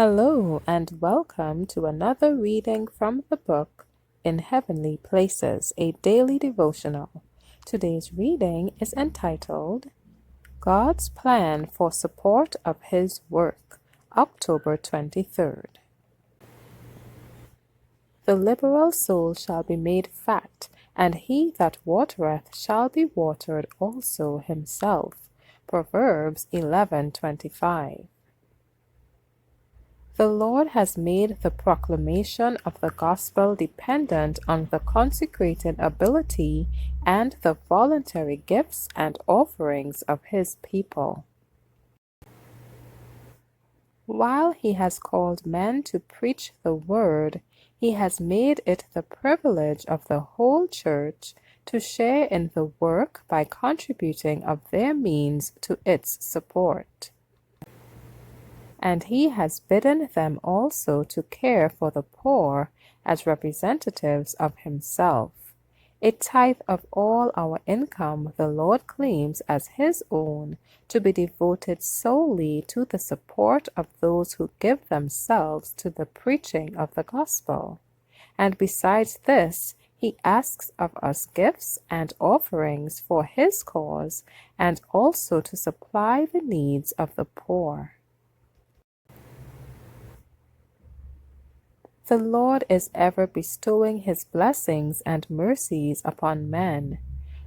Hello and welcome to another reading from the book In Heavenly Places, a daily devotional. Today's reading is entitled God's Plan for Support of His Work, October 23rd. The liberal soul shall be made fat, and he that watereth shall be watered also himself. Proverbs 11:25. The Lord has made the proclamation of the gospel dependent on the consecrated ability and the voluntary gifts and offerings of His people. While He has called men to preach the word, He has made it the privilege of the whole church to share in the work by contributing of their means to its support. And He has bidden them also to care for the poor as representatives of Himself. A tithe of all our income the Lord claims as His own, to be devoted solely to the support of those who give themselves to the preaching of the gospel. And besides this, He asks of us gifts and offerings for His cause, and also to supply the needs of the poor. The Lord is ever bestowing His blessings and mercies upon men.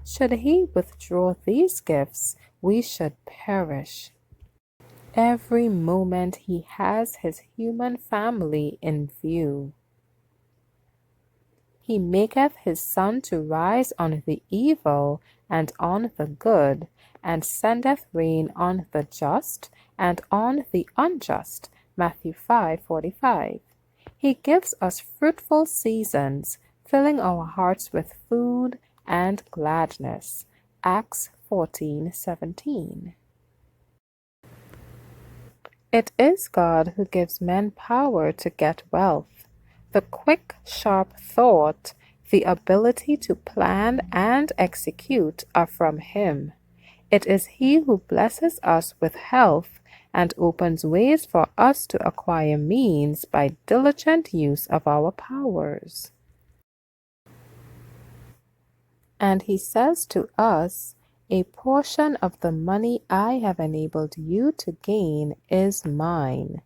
Should He withdraw these gifts, we should perish. Every moment He has His human family in view. He maketh His sun to rise on the evil and on the good, and sendeth rain on the just and on the unjust. Matthew 5:45. He gives us fruitful seasons, filling our hearts with food and gladness. Acts 14:17. It is God who gives men power to get wealth. The quick, sharp thought, the ability to plan and execute are from Him. It is He who blesses us with health and opens ways for us to acquire means by diligent use of our powers. And He says to us, "A portion of the money I have enabled you to gain is mine.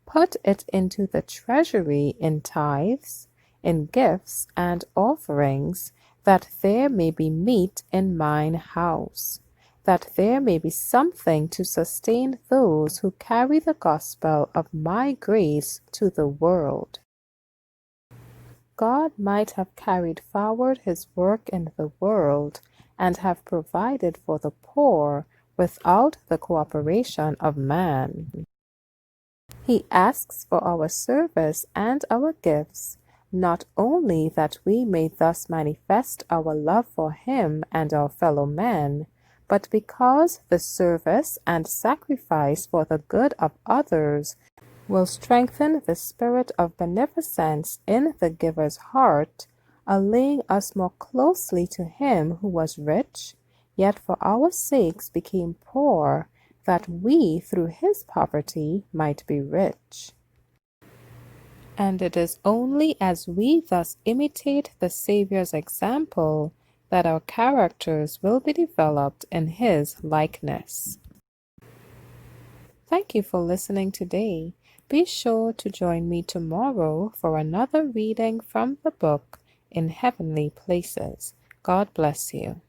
Put it into the treasury in tithes, in gifts and offerings, that there may be meat in mine house, that there may be something to sustain those who carry the gospel of my grace to the world." God might have carried forward His work in the world and have provided for the poor without the cooperation of man. He asks for our service and our gifts, not only that we may thus manifest our love for Him and our fellow men, but because the service and sacrifice for the good of others will strengthen the spirit of beneficence in the giver's heart, allaying us more closely to Him who was rich, yet for our sakes became poor, that we through His poverty might be rich. And it is only as we thus imitate the Saviour's example that our characters will be developed in His likeness. Thank you for listening today. Be sure to join me tomorrow for another reading from the book In Heavenly Places. God bless you.